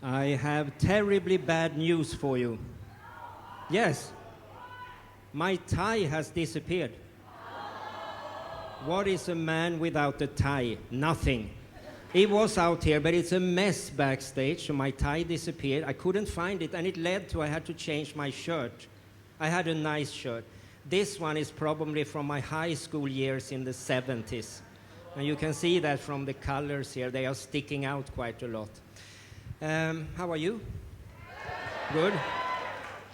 I have terribly bad news for you. Yes, my tie has disappeared. What is a man without a tie? Nothing. It was out here, but it's a mess backstage, so my tie disappeared. I couldn't find it, and it led to I had to change my shirt. I had a nice shirt. This one is probably from my high school years in the 70s. And you can see that from the colors here. They are sticking out quite a lot. How are you? Good.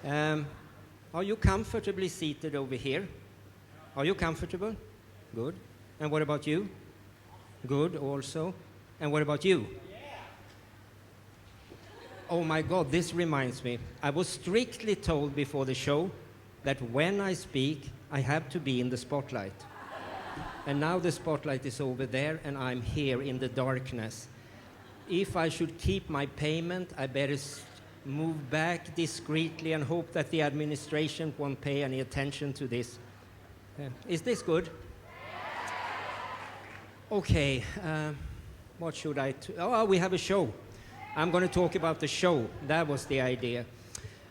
Are you comfortably seated over here? Are you comfortable? Good. And what about you? Good also. And what about you? Oh my God, this reminds me. I was strictly told before the show that when I speak, I have to be in the spotlight. And now the spotlight is over there, and I'm here in the darkness. If I should keep my payment, I better move back discreetly and hope that the administration won't pay any attention to this. Is this good? Okay, what should I... Oh, we have a show. I'm going to talk about the show. That was the idea.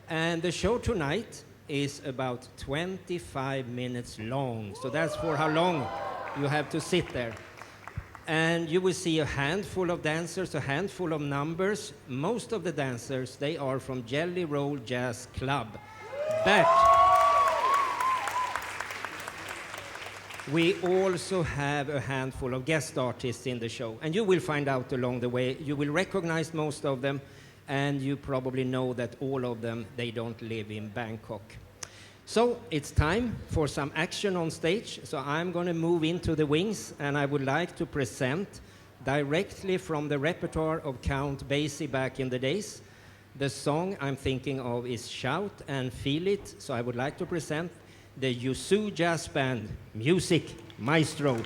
And the show tonight is about 25 minutes long. So that's for how long you have to sit there. And you will see a handful of dancers, a handful of numbers. Most of the dancers, they are from Jelly Roll Jazz Club. But we also have a handful of guest artists in the show. And you will find out along the way. You will recognize most of them. And you probably know that all of them, they don't live in Bangkok. So it's time for some action on stage. So I'm going to move into the wings, and I would like to present directly from the repertoire of Count Basie back in the days. The song I'm thinking of is Shout and Feel It. So I would like to present the Yuzu Jazz Band, Music Maestro.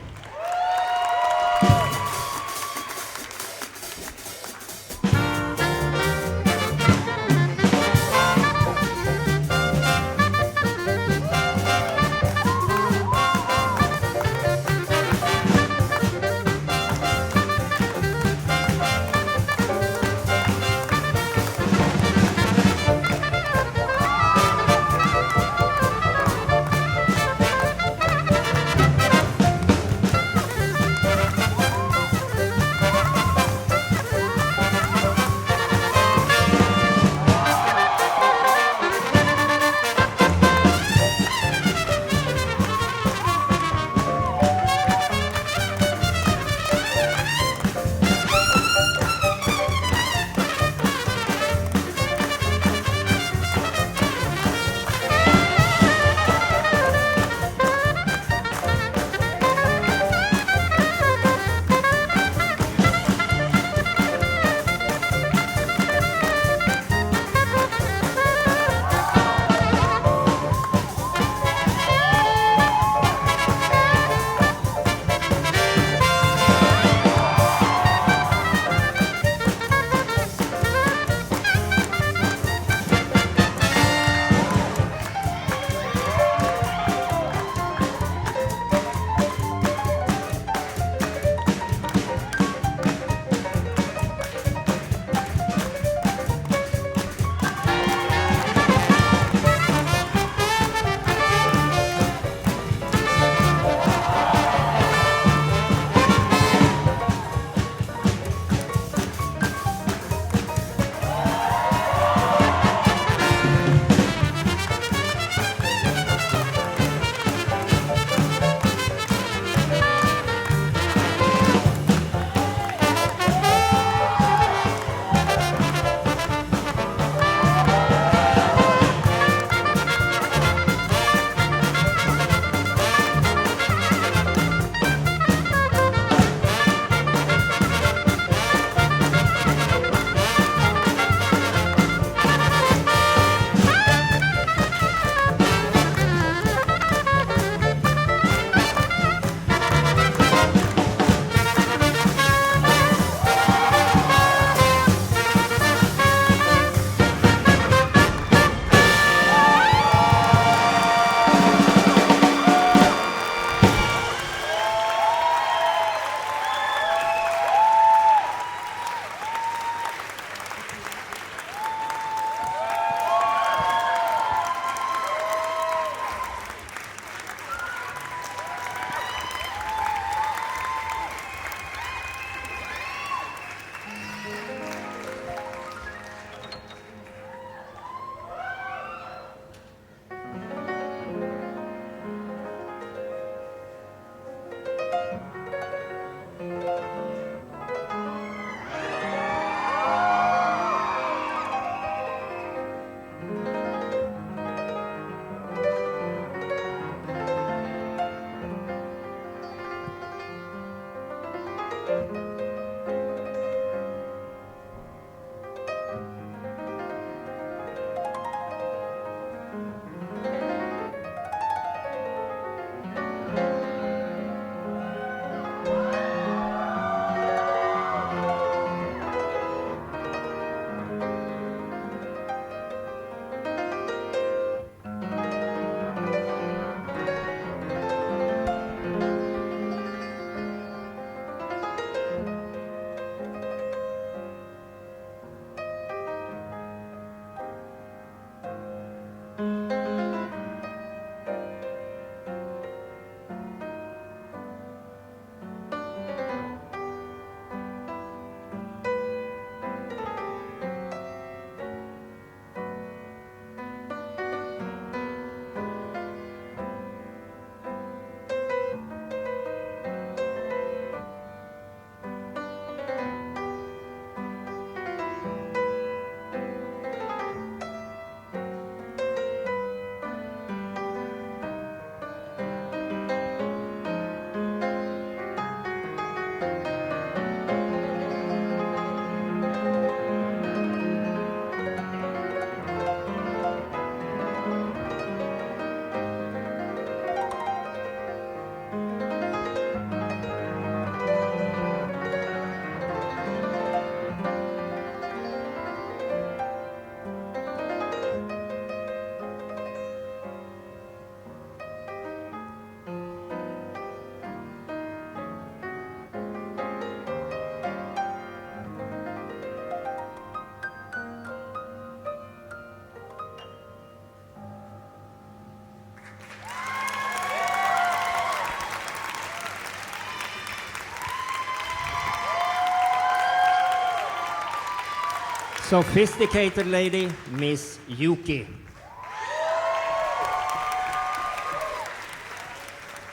Sophisticated lady, Miss Yukie.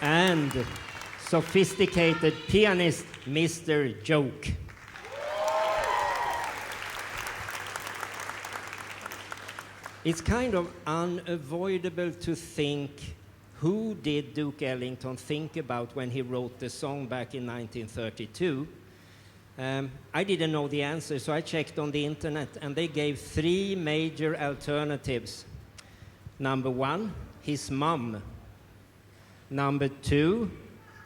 And sophisticated pianist, Mr. Joke. It's kind of unavoidable to think, who did Duke Ellington think about when he wrote the song back in 1932? I didn't know the answer, so I checked on the internet, and they gave 3 major alternatives. Number 1, his mom. Number 2,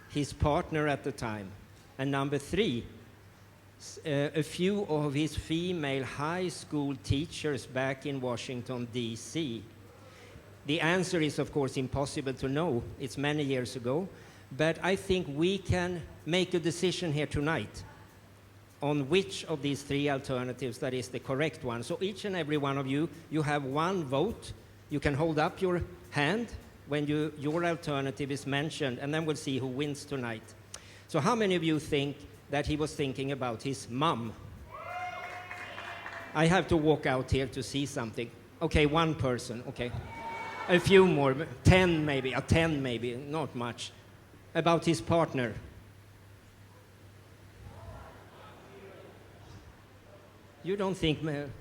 his partner at the time. And number 3, a few of his female high school teachers back in Washington, D.C. The answer is, of course, impossible to know. It's many years ago. But I think we can make a decision here tonight on which of these 3 alternatives that is the correct one. So each and every one of you, you have 1 vote. You can hold up your hand when your alternative is mentioned, and then we'll see who wins tonight. So how many of you think that he was thinking about his mom? I have to walk out here to see something. Okay, 1 person, okay. A few more, 10 maybe, 10 maybe, not much. About his partner. You don't think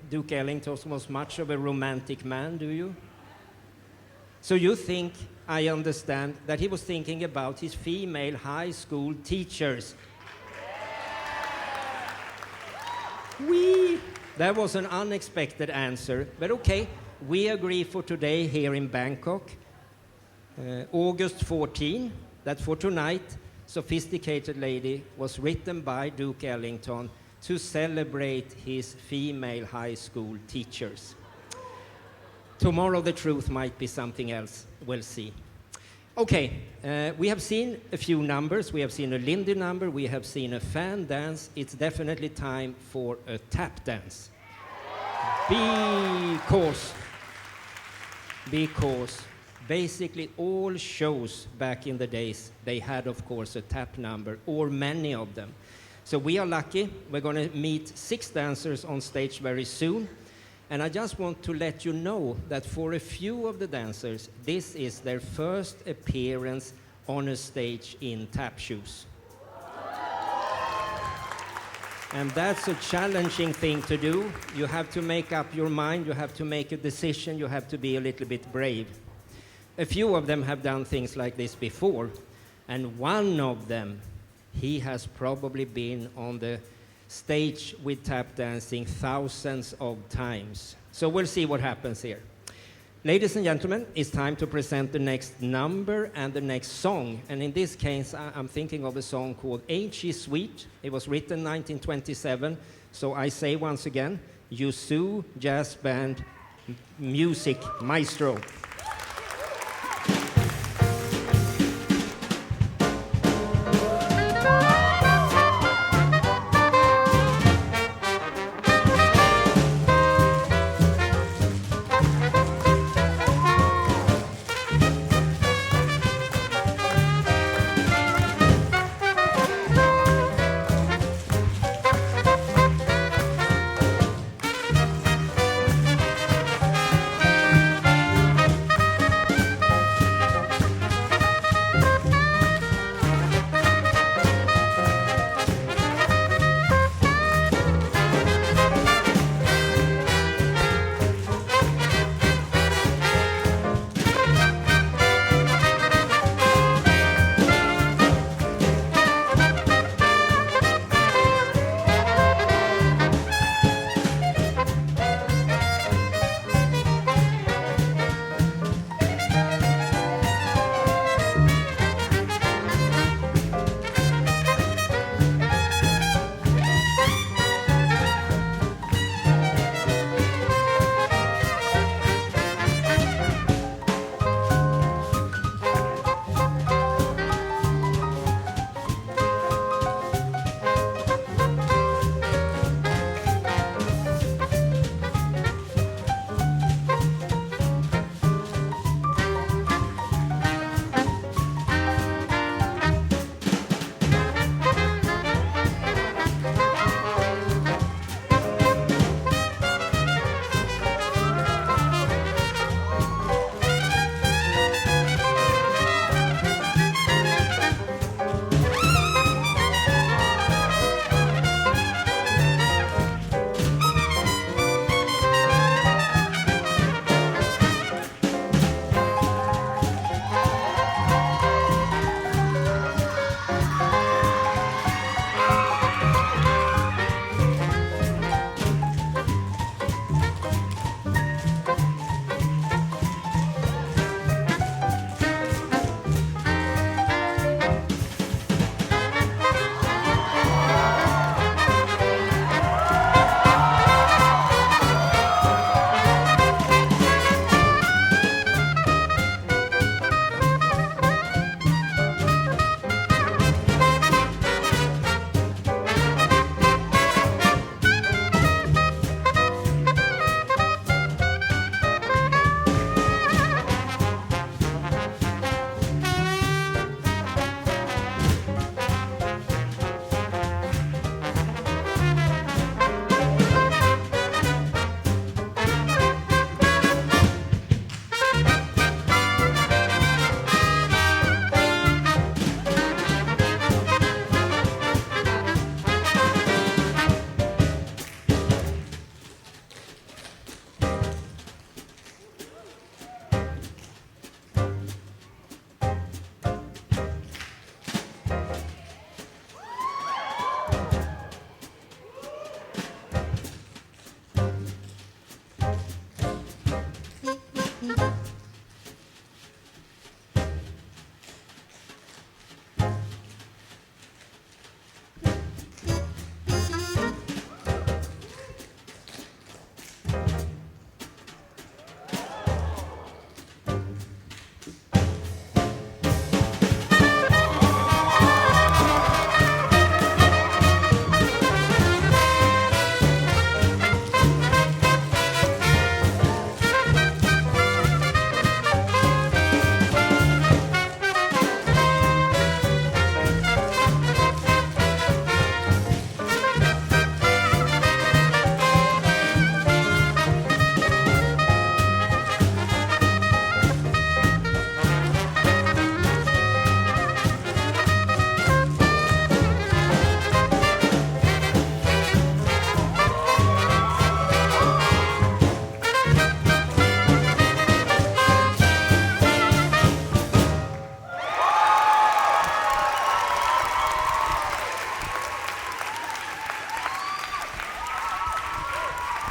Duke Ellington was much of a romantic man, do you? So you think, I understand, that he was thinking about his female high school teachers. That was an unexpected answer, but okay, we agree for today here in Bangkok. August 14, that for tonight, Sophisticated Lady was written by Duke Ellington to celebrate his female high school teachers. Tomorrow the truth might be something else, we'll see. Okay, we have seen a few numbers. We have seen a Lindy number, we have seen a fan dance. It's definitely time for a tap dance. Because basically all shows back in the days, they had, of course, a tap number, or many of them. So we are lucky. We're going to meet 6 dancers on stage very soon. And I just want to let you know that for a few of the dancers, this is their first appearance on a stage in tap shoes. And that's a challenging thing to do. You have to make up your mind, you have to make a decision, you have to be a little bit brave. A few of them have done things like this before, and one of them, he has probably been on the stage with tap dancing thousands of times. So we'll see what happens here. Ladies and gentlemen, it's time to present the next number and the next song. And in this case, I'm thinking of a song called Ain't She Sweet? It was written 1927. So I say once again, Yuzu Jazz Band Music Maestro.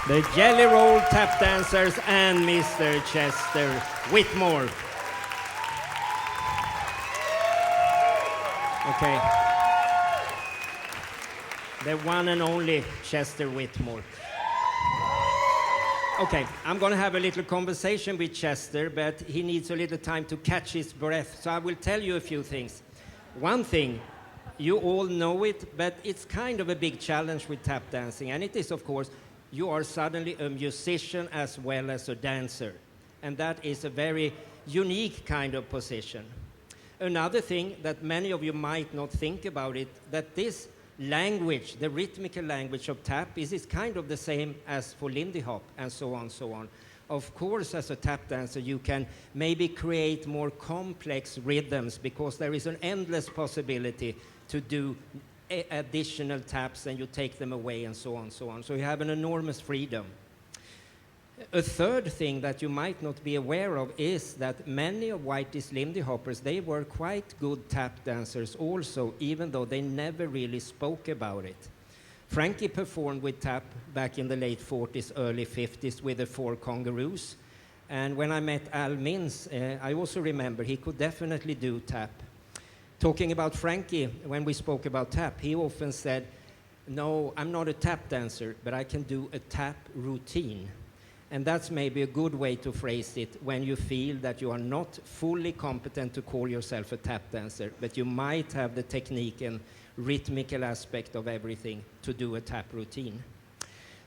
The Jelly Roll Tap Dancers and Mr. Chester Whitmore. Okay. The one and only Chester Whitmore. Okay, I'm going to have a little conversation with Chester, but he needs a little time to catch his breath, so I will tell you a few things. One thing, you all know it, but it's kind of a big challenge with tap dancing, and it is, of course, you are suddenly a musician as well as a dancer, and that is a very unique kind of position. Another thing that many of you might not think about it, that this language, the rhythmical language of tap, is kind of the same as for Lindy Hop and so on, so on. Of course, as a tap dancer, you can maybe create more complex rhythms because there is an endless possibility to do additional taps and you take them away and so on, so on. So you have an enormous freedom. A third thing that you might not be aware of is that many of Whitey's Lindy Hoppers, they were quite good tap dancers also, even though they never really spoke about it. Frankie performed with tap back in the late 40s, early 50s with the Four Congaroos. And when I met Al Mins, I also remember he could definitely do tap. Talking about Frankie, when we spoke about tap, he often said, "No, I'm not a tap dancer, but I can do a tap routine." And that's maybe a good way to phrase it when you feel that you are not fully competent to call yourself a tap dancer, but you might have the technique and rhythmical aspect of everything to do a tap routine.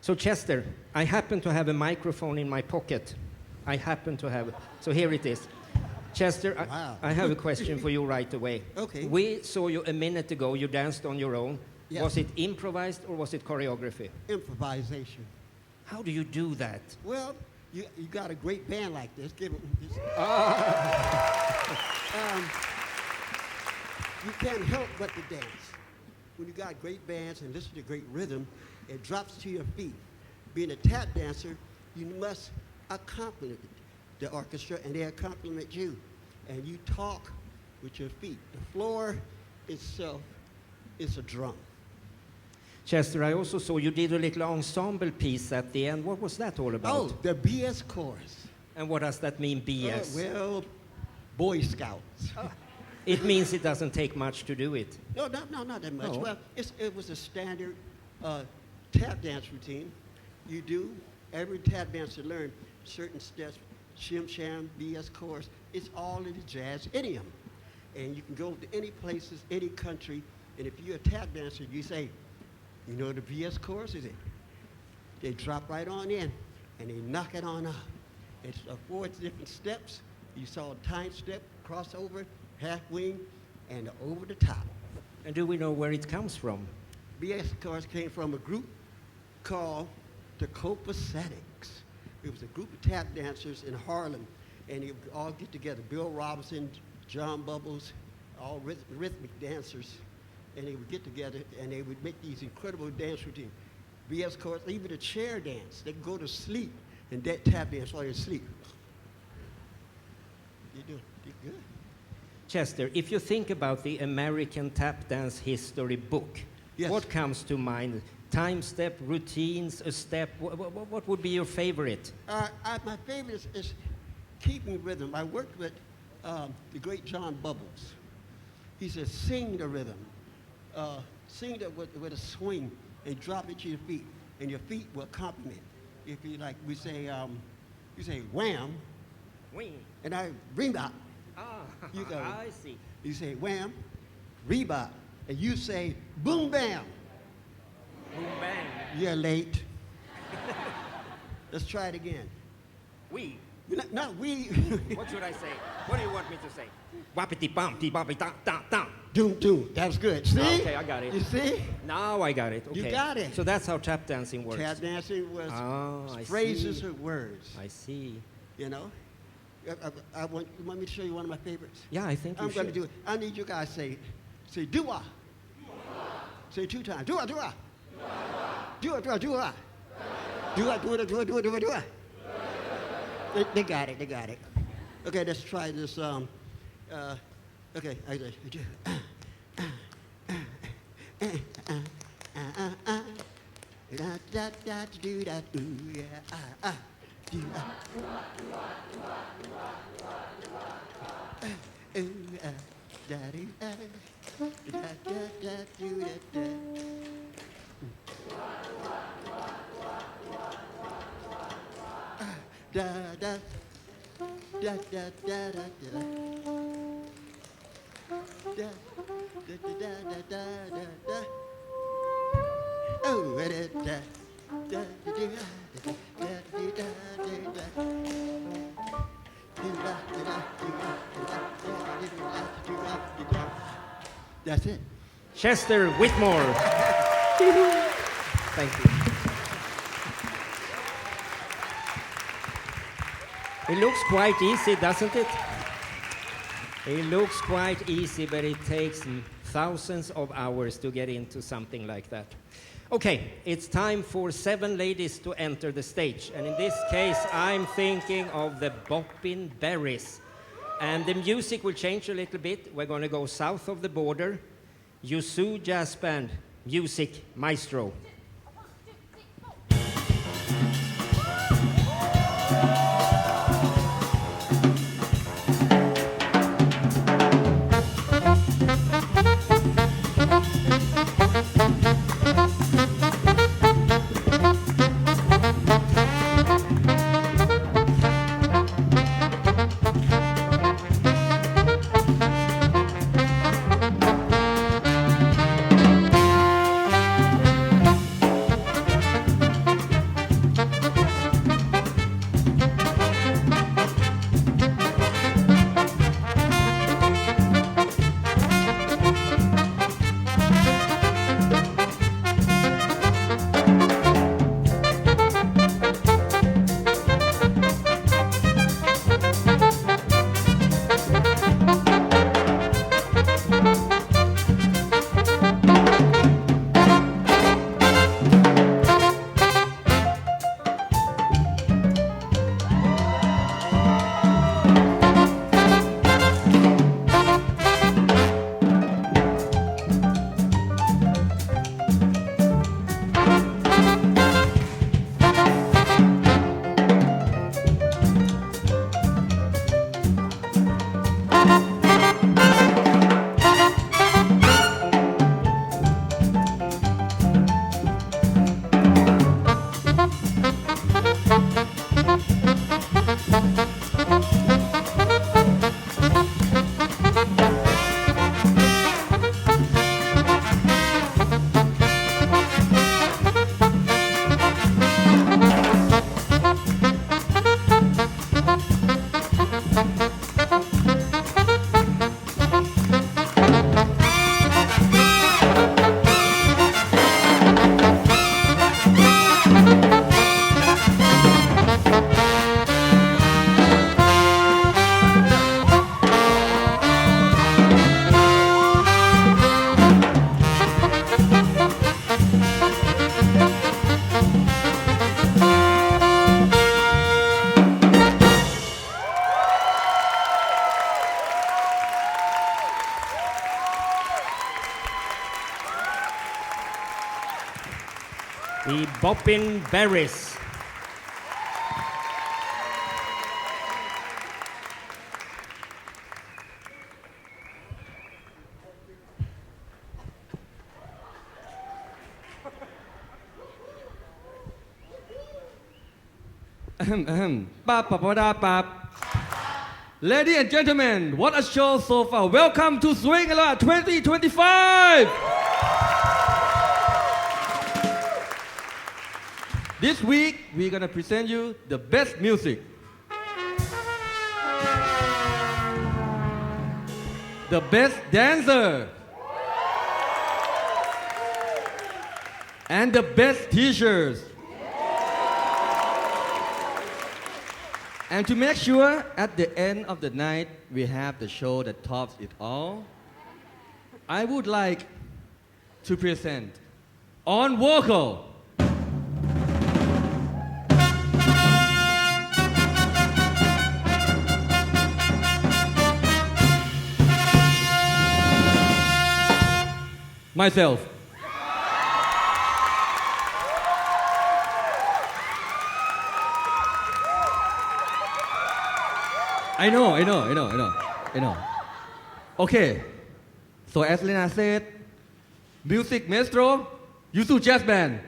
So Chester, I happen to have a microphone in my pocket. I happen to have it. So here it is. Chester, wow. I have a question for you right away. Okay. We saw you a minute ago. You danced on your own. Yes. Was it improvised or was it choreography? Improvisation. How do you do that? Well, you got a great band like this. Give them this. You can't help but to dance. When you got great bands and listen to great rhythm, it drops to your feet. Being a tap dancer, you must accompany the orchestra and they accompaniment you. And you talk with your feet. The floor itself is a drum. Chester, I also saw you did a little ensemble piece at the end. What was that all about? Oh, the BS chorus. And what does that mean, BS? Well, Boy Scouts. It means it doesn't take much to do it. No, not that much. Oh. Well, it was a standard tap dance routine. You do, every tap dancer learn certain steps, shim sham, BS chorus. It's all in the jazz idiom. And you can go to any places, any country, and if you're a tap dancer, you say, you know the BS chorus is it? They drop right on in, and they knock it on up. It's 4 different steps. You saw a time step, crossover, half wing, and over the top. And do we know where it comes from? BS chorus came from a group called the Copacetics. It was a group of tap dancers in Harlem, and they would all get together. Bill Robinson, John Bubbles, all rhythmic dancers. And they would get together and they would make these incredible dance routines. BS chorus, even the chair dance. They could go to sleep and that tap dance while you're asleep. You're good. Chester, if you think about the American tap dance history book, yes. What comes to mind? Time step, routines, a step. What would be your favorite? My favorite is keeping rhythm. I worked with the great John Bubbles. He said, sing the rhythm. Sing that with a swing and drop it to your feet, and your feet will accompany it. If you like, we say, you say wham, Wing. and I rebop. You go. I see. You say wham, rebop, and you say boom bam. Boom bang. You're late. Let's try it again. We. Not we. What should I say? What do you want me to say? Wapiti bum ti bapi ta ta ta. Doom doom. That was good. See? Okay, I got it. You see? Now I got it. Okay. You got it. So that's how tap dancing works. Tap dancing was I phrases see. or words. I see. You know? You want me to show you one of my favorites? Yeah, I think I'm you going to should. do it. I need you guys to say do-ah. Say 2 times. Do-ah, do-ah. Do-ah, do-ah, do-ah. Do-ah, do-ah, do-ah, do-ah, do-ah, do-ah. They got it. Okay, let's try this. Okay, I do. da da do da ooh yeah do da do da da do da. Da da da da da da da. Da da da da da da da. Oh, da da da da da. That's it. Chester Whitmore. Thank you. It looks quite easy, doesn't it? It looks quite easy, but it takes thousands of hours to get into something like that. Okay, it's time for 7 ladies to enter the stage. And in this case, I'm thinking of the Boppin' Berries. And the music will change a little bit. We're going to go south of the border. Yuzu Jazz Band, music maestro. The Boppin' Berries. Ladies and gentlemen, what a show so far. Welcome to Swing a Lot 2025. This week, we're going to present you the best music. The best dancer. And the best teachers. And to make sure at the end of the night we have the show that tops it all, I would like to present on vocal myself. I know. Okay. So as Lena said, music maestro, Yusu Jazz Band.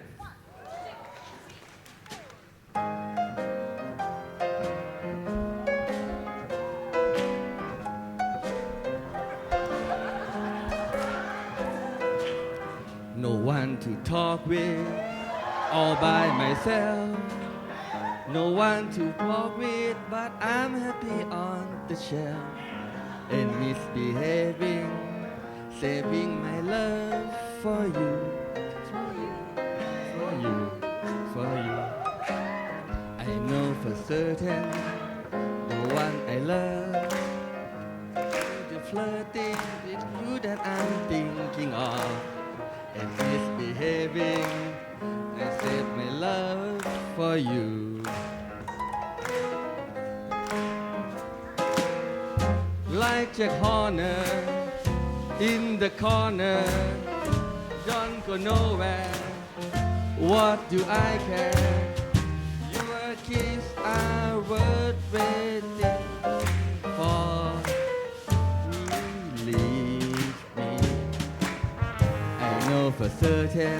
No one to talk with, all by myself. No one to walk with, but I'm happy on the shelf. And misbehaving, saving my love for you. For you. I know for certain, the one I love, the flirting with you that I'm thinking of. And misbehaving, I save my love for you. Like Jack Horner in the corner, don't go nowhere. What do I care? Your kiss are worth waiting for. Leave me. I know for certain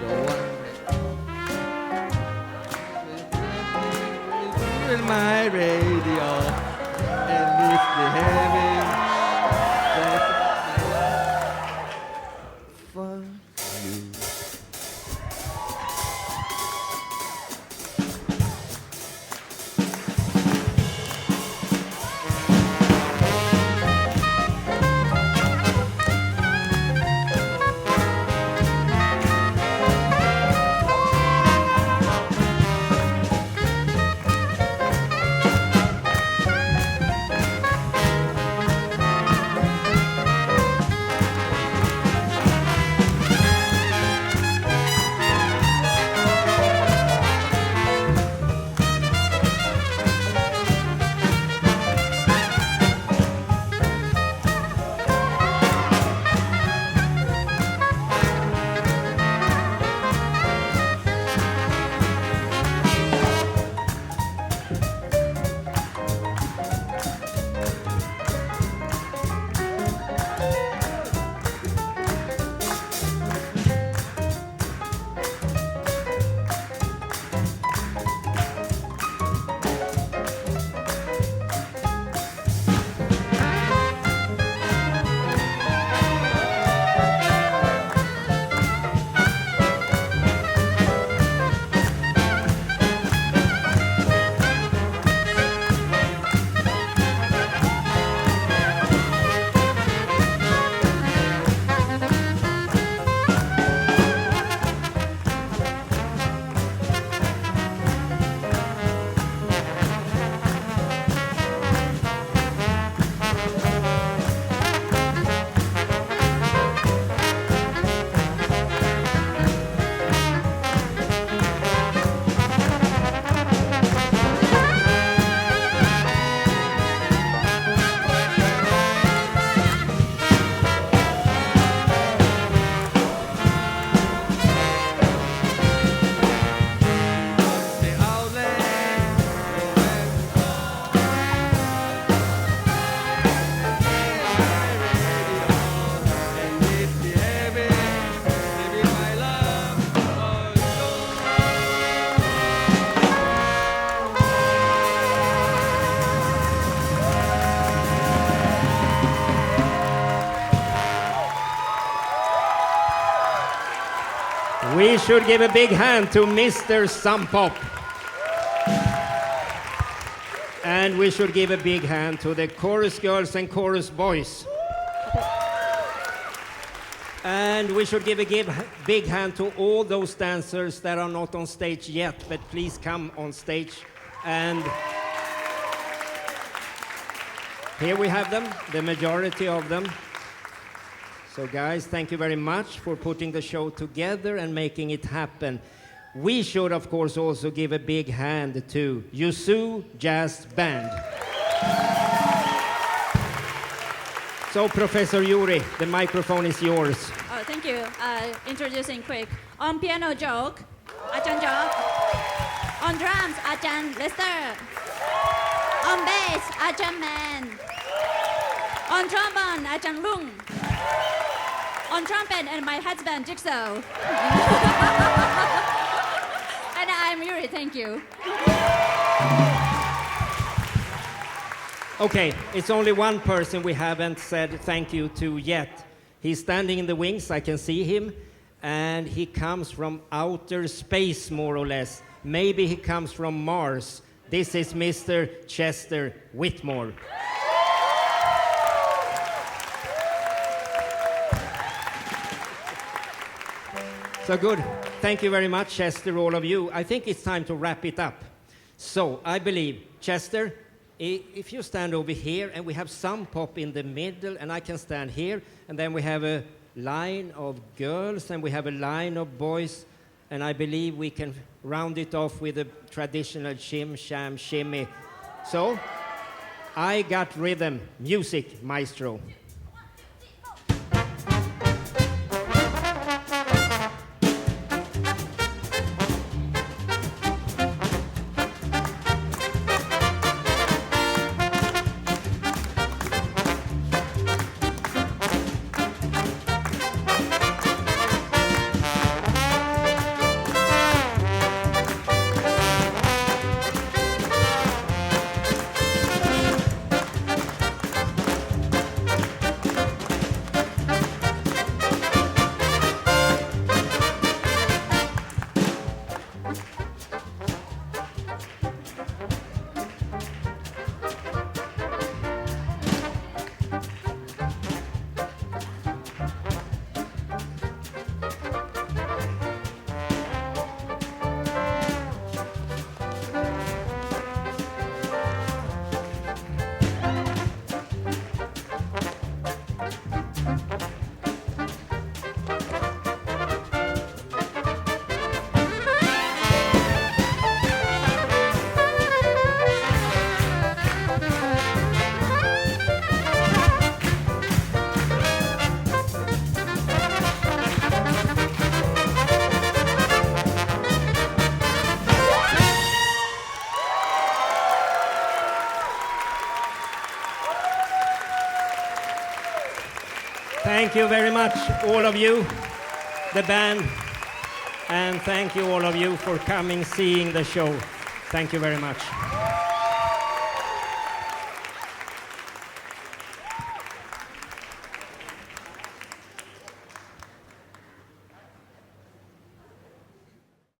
the one that in my radio and misbehaving. That's my love for you. We should give a big hand to Mr. Sampop. And we should give a big hand to the chorus girls and chorus boys. And we should give a big hand to all those dancers that are not on stage yet, but please come on stage. And here we have them, the majority of them. So guys, thank you very much for putting the show together and making it happen. We should, of course, also give a big hand to Yusu Jazz Band. So, Professor Yuri, the microphone is yours. Oh, thank you. Introducing quick. On piano, Joke, Ajahn Joke. On drums, Ajahn Lester. On On bass, Ajahn Man. On trombone, Ajahn Lung. On trumpet, and my husband, Jigsaw. And I'm Yuri, thank you. Okay, it's only one person we haven't said thank you to yet. He's standing in the wings, I can see him, and he comes from outer space, more or less. Maybe he comes from Mars. This is Mr. Chester Whitmore. So good. Thank you very much, Chester, all of you. I think it's time to wrap it up. So I believe, Chester, if you stand over here, and we have some pop in the middle, and I can stand here, and then we have a line of girls, and we have a line of boys, and I believe we can round it off with a traditional shim, sham, shimmy. So, I got rhythm, music, maestro. Thank you very much, all of you, the band, and thank you all of you for coming, seeing the show. Thank you very much.